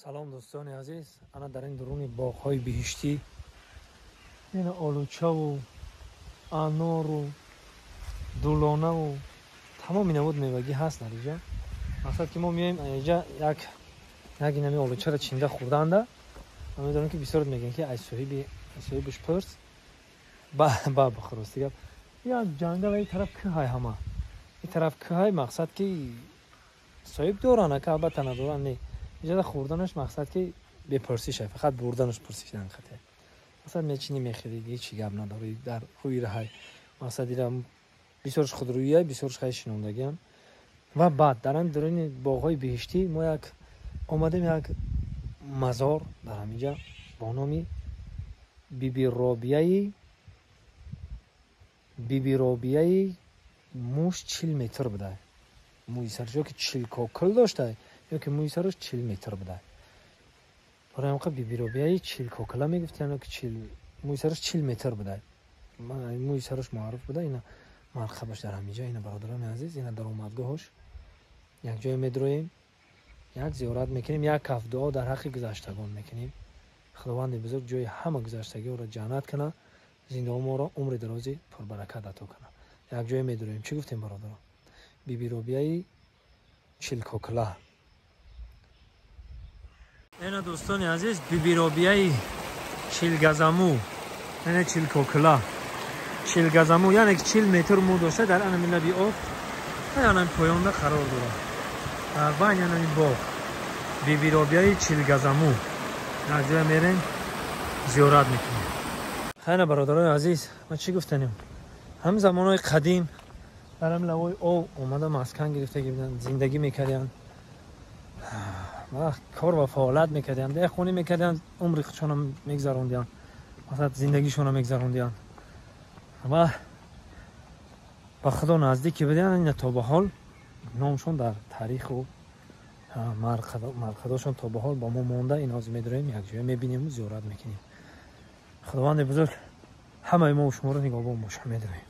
سلام دوستان عزیز. انا در این درون باغ‌های بهشتی این آلوچه و انار و دولانه و تمام نمود میوگی هست در اینجا. مقصد که ما میایم اینجا یک نمی آلوچه را چینده خوردنده. من میدونم که بسیار میگن که ای صاحبش پرس با بخورست دیگه. یا جنگل این طرف که های همه این طرف که های مقصد که صاحب دورانه که البته ندوران نه اینجا خوردنش مقصد که بپرسی شه، فقط بردنش پرسیش نخته. مثلا میچینی میخری دیگه چی گپ نداره در روی راه. مثلا دیدم بسیارش خودرویی بسیارش خیلی شنوندگیان. و بعد در این درون باغ‌های بهشتی ما یک اومدیم یک مزار در اینجا با نام بیبی رابیه موش 40 متر بوده. موی سرش که 40 کوکل داشته یا که موی سرش 40 متر بوده. برای موقع بیبی رابیه 40 کوکل میگفت، یعنی که 40 موی سرش 40 متر بوده. موی سرش معروف بوده. اینا مرخبش در همینجا. اینا برادران عزیز، اینا در اومدگاهش یک جای میدرویم، یک زیارت میکنیم، یک کف دعا در حق گذشتگان میکنیم. خداوند بزرگ جای همه گذشتگی را جنت کنه، زنده ما را عمر درازی پربرکت عطا کنه. یک جای میدرویم. چی گفتیم برادران؟ بیبی رابیه 40 کوکله. اینا دوستان عزیز بیبی رابیه 40 گزمو، یعنی 40 کوکله. 40 گزمو یعنی که 40 متر مو داشته در ان لبی آب. یعنی پایانده قرار داره. در بین یعنی باغ بیبی رابیه 40 گزمو. یک جای میریم زیارت میکنیم. خیلی برادرای عزیز، ما چی گفتنیم؟ هم زمانهای قدیم در هم لوای او اومده مسکن گرفته گیردن، زندگی میکردن و کار و فعالیت میکردن، ده خونی میکردن، عمر خودشون میگذروندن، مثلا زندگیشون میگذروندن و با خدا نزدیک بودن. این تا به حال نامشون در تاریخ و مرقداشون تا به حال با ما مونده. این از میداریم یک جای میبینیم و زیارت میکنیم. خداوند بزرگ همه ما و شما رو نگهبان باشه. میداریم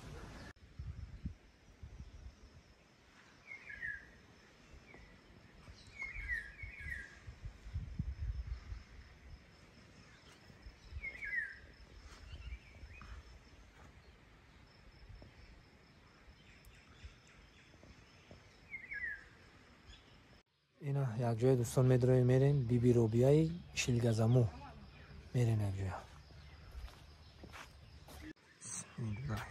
اینا یک جای دوستان میریم بیبی رابیه 40 گزمو میریم یک جای. بسم الله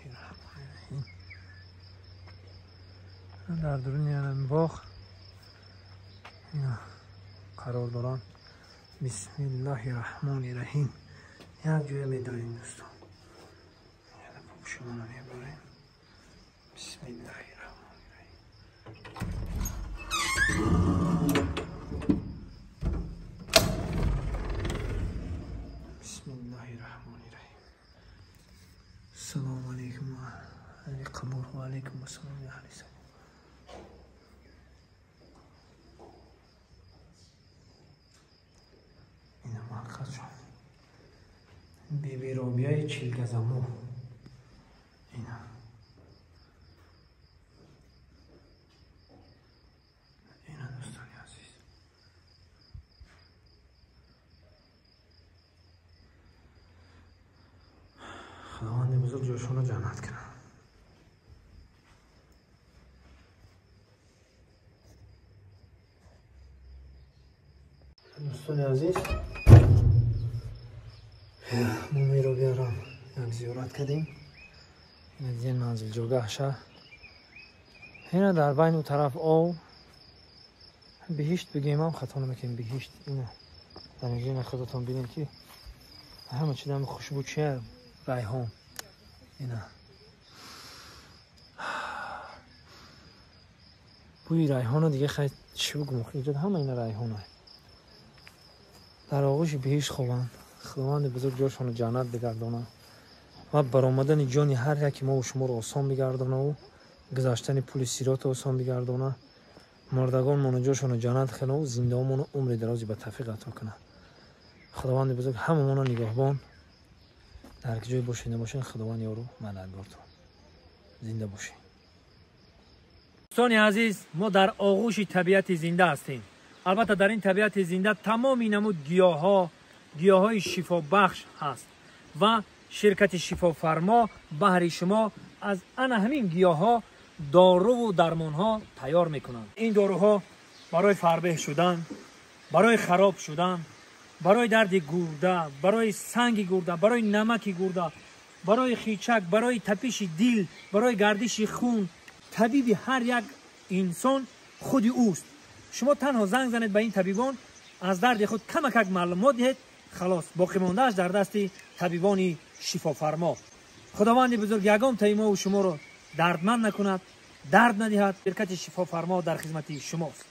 الرحمن الرحیم. در درون این باغ اینا قرار دارن. بسم الله الرحمن الرحیم. یک جای میداریم دوستان. یک شما نمیبریم. بسم الله الرحمن الرحیم. بسم الله الرحمن الرحیم. السلام علیکم و علی قبول و علیکم السلام یا علی سلام. این مرکز شد بیبی رابیه 40 گزمو. اینا دوستان عزیز، خداوند بزرگ جایشون رو جنت کنه. دوستان عزیز، مومی رو بیارم یک زیارت کردیم. این از این منزل جوگه شه. اینا در بین اون طرف او بهشت بگیم هم خطا نمیکنیم. بهشت اینا در اینجا خودتون بینید که همه چی دم خوشبو چیه ریحان. اینا بوی ریحان دیگه خیلی چی بگم اینجا همه اینا ریحان های در آغوش بهشت خوبن. خداوند بزرگ جاشون جنت بگردانه و برآمدن جان هر یکی ما و شما رو آسان بگردانه و گذشتن پول سیرات آسان بگردانه. مردگان من جاشون جنت خنه و زنده‌مون عمر درازی به توفیق عطا کنه. خداوند بزرگ هممون نگاهبان در جای باشین باشین. خداوند یارو مددگارتون زنده باشین. دوستان عزیز، ما در آغوش طبیعت زنده هستیم. البته در این طبیعت زنده تمام نمود گیاهای شفا بخش هست و شرکت شفا فرما بهر شما از همین گیاها دارو و درمان ها تیار میکنند. این داروها برای فربه شدن، برای خراب شدن، برای درد گرده، برای سنگ گرده، برای نمک گرده، برای خیچک، برای تپش دل، برای گردش خون. طبیب هر یک انسان خود اوست. شما تنها زنگ زنید به این طبیبان، از درد خود کمک معلومات دهید، خلاص باقی موندهش در دست طبیبان شفا فرما. خداوند بزرگ یگان تایما و شما رو دردمند نکند، درد ندهد. شرکت شفا فرما در خدمت شماست.